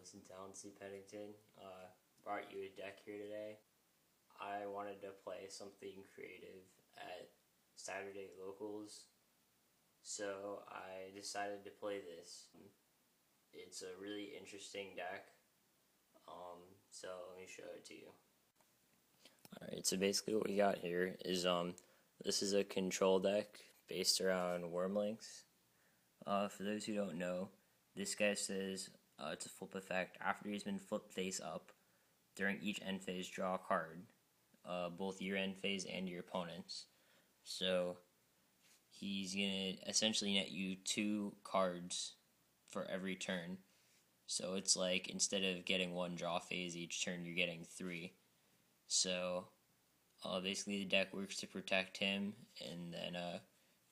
listen to Alan Pennington. Brought you a deck here today. I wanted to play something creative at Saturday locals, so I decided to play this. It's a really interesting deck, so let me show it to you. Alright, so basically what we got here is this is a control deck based around Worm Linx. For those who don't know, this guy says it's a flip effect. After he's been flipped face up, during each end phase, draw a card, both your end phase and your opponent's. So he's going to essentially net you 2 cards for every turn. So it's like instead of getting 1 draw phase each turn, you're getting 3. So basically the deck works to protect him and then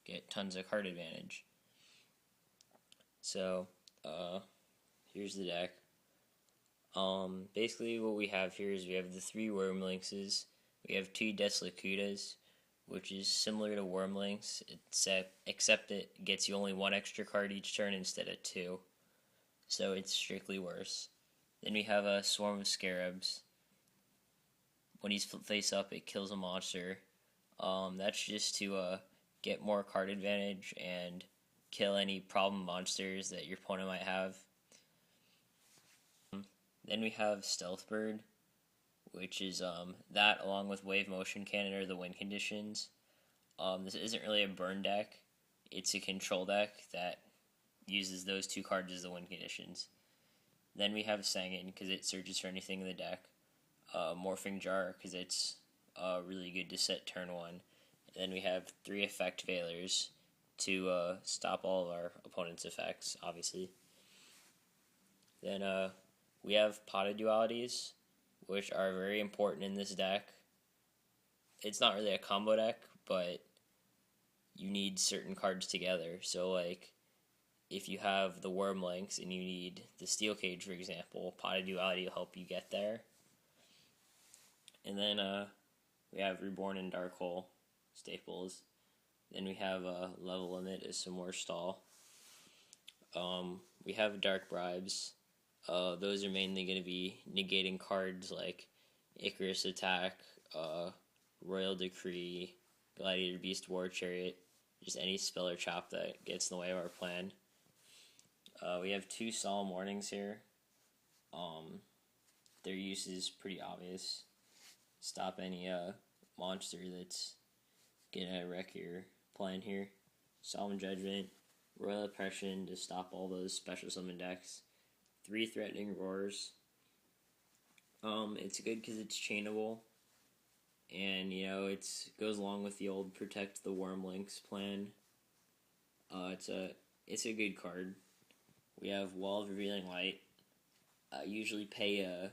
get tons of card advantage. So here's the deck. Basically what we have here is we have the 3 Worm Linxes. We have 2 Des Lacoodas, which is similar to Worm Linx, except it gets you only 1 extra card each turn instead of 2. So it's strictly worse. Then we have a Swarm of Scarabs. When he's face up, it kills a monster. That's just to get more card advantage and kill any problem monsters that your opponent might have. Then we have Stealth Bird, which is that along with Wave Motion Cannon or the win conditions. This isn't really a burn deck. It's a control deck that uses those 2 cards as the win conditions. Then we have Sangan because it searches for anything in the deck. Morphing Jar because it's really good to set turn 1. And then we have 3 Effect Veilers to stop all of our opponent's effects, obviously. Then we have Pot of Dualities, which are very important in this deck. It's not really a combo deck, but you need certain cards together. So, like, if you have the Worm Linx and you need the Steelcage, for example, Pot of Duality will help you get there. And then we have Reborn and Dark Hole staples. Then we have Level Limit as some more stall. We have Dark Bribes. Those are mainly going to be negating cards like Icarus Attack, Royal Decree, Gladiator Beast, War Chariot, just any spell or trap that gets in the way of our plan. We have 2 Solemn Warnings here. Their use is pretty obvious. Stop any monster that's gonna wreck your plan here. Solemn Judgment, Royal Oppression to stop all those special summon decks. 3 Threatening Roars. It's good because it's chainable, and you know it goes along with the old Protect the Worm Linx plan. It's a good card. We have Wall of Revealing Light. Usually pay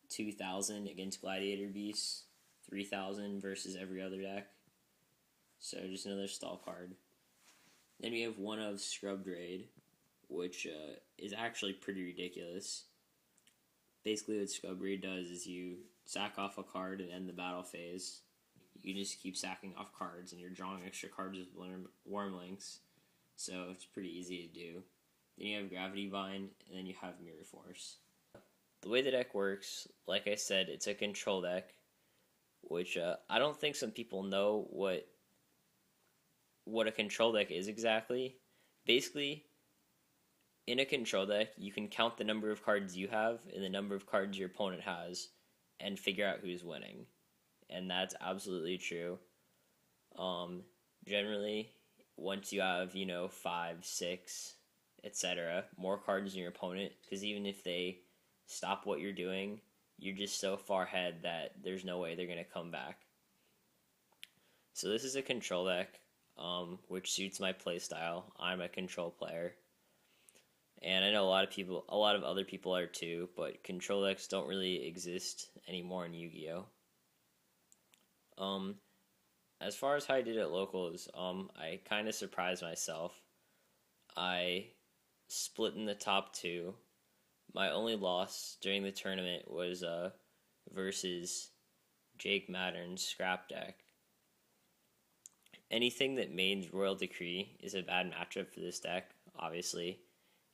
2,000 against Gladiator Beasts, 3,000 versus every other deck. So just another stall card. Then we have 1 of Scrubbed Raid, which is actually pretty ridiculous. Basically what Scrubbed Raid does is you sack off a card and end the battle phase. You can just keep sacking off cards and you're drawing extra cards with Worm Linx. So it's pretty easy to do. Then you have Gravity Bind, and then you have Mirror Force. The way the deck works, like I said, it's a control deck, which I don't think some people know what a control deck is exactly. Basically, in a control deck, you can count the number of cards you have and the number of cards your opponent has and figure out who's winning. And that's absolutely true. Generally, once you have, 5, 6, etc., more cards than your opponent, because even if they stop what you're doing, you're just so far ahead that there's no way they're going to come back. So this is a control deck, which suits my playstyle. I'm a control player. And I know a lot of other people are too, but control decks don't really exist anymore in Yu-Gi-Oh! As far as how I did at locals, I kind of surprised myself. I split in the top 2. My only loss during the tournament was versus Jake Mattern's scrap deck. Anything that mains Royal Decree is a bad matchup for this deck, obviously.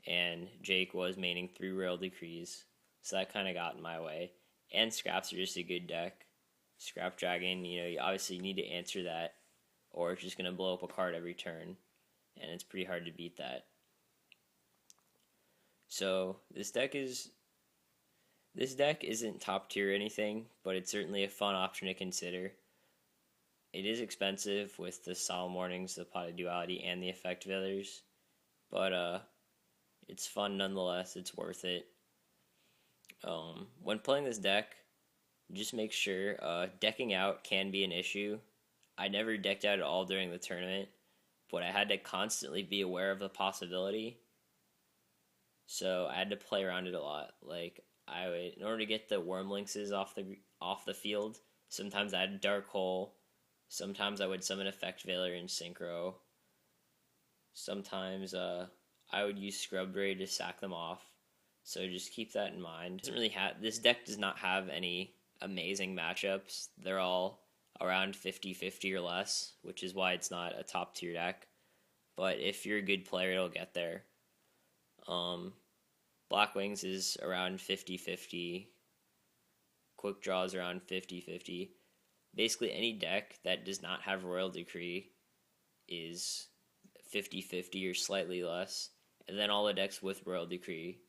and Jake was maining 3 Royal Decrees, so that kind of got in my way. And Scraps are just a good deck. Scrap Dragon, you obviously need to answer that, or it's just going to blow up a card every turn, and it's pretty hard to beat that. So this deck isn't top tier or anything, but it's certainly a fun option to consider. It is expensive with the Solemn Warnings, the Pot of Duality, and the Effect Veilers, but it's fun nonetheless. It's worth it. When playing this deck, just make sure decking out can be an issue. I never decked out at all during the tournament, but I had to constantly be aware of the possibility. So I had to play around it a lot. Like in order to get the Worm Linxes off the field, sometimes I had Dark Hole. Sometimes I would summon Effect Veiler in Synchro. Sometimes I would use Scrub Ray to sack them off. So just keep that in mind. This deck does not have any amazing matchups. They're all around 50-50 or less, which is why it's not a top tier deck. But if you're a good player, it'll get there. Black Wings is around 50-50. Quick Draw is around 50-50. Basically, any deck that does not have Royal Decree is 50-50 or slightly less. And then all the decks with Royal Decree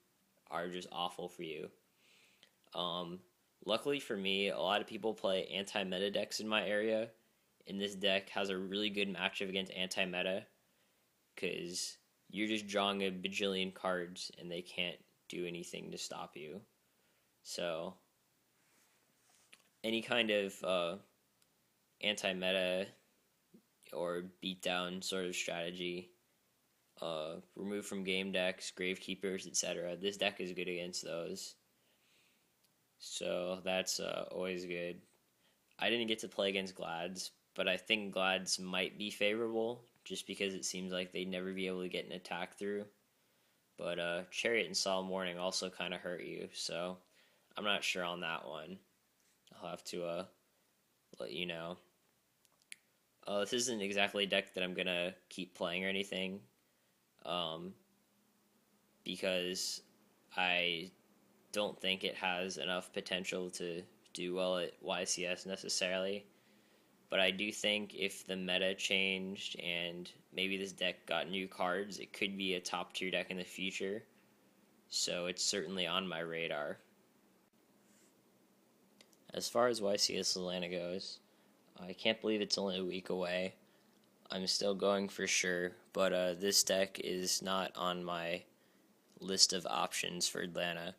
are just awful for you. Luckily for me, a lot of people play anti-meta decks in my area, and this deck has a really good matchup against anti-meta, because you're just drawing a bajillion cards, and they can't do anything to stop you. So, any kind of anti-meta or beatdown sort of strategy, remove from game decks, Gravekeepers, etc. This deck is good against those. So that's always good. I didn't get to play against Glads, but I think Glads might be favorable, just because it seems like they'd never be able to get an attack through. But Chariot and Solemn Warning also kind of hurt you, so I'm not sure on that one. I'll have to let you know. This isn't exactly a deck that I'm going to keep playing or anything, because I don't think it has enough potential to do well at YCS necessarily. But I do think if the meta changed and maybe this deck got new cards, it could be a top tier deck in the future. So it's certainly on my radar. As far as YCS Atlanta goes, I can't believe it's only a week away. I'm still going for sure, but this deck is not on my list of options for Atlanta.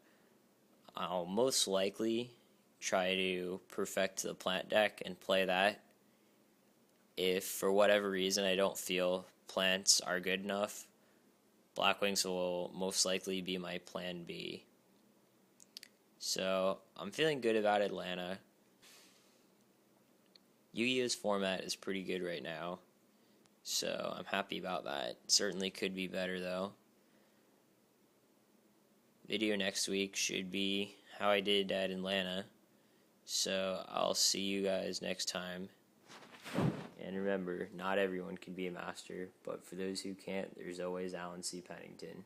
I'll most likely try to perfect the plant deck and play that. If for whatever reason I don't feel plants are good enough, Blackwings will most likely be my plan B. So I'm feeling good about Atlanta. Yu-Gi-Oh's format is pretty good right now, so I'm happy about that. Certainly could be better though. Video next week should be how I did at Atlanta, so I'll see you guys next time. And remember, not everyone can be a master, but for those who can't, there's always Alan C. Pennington.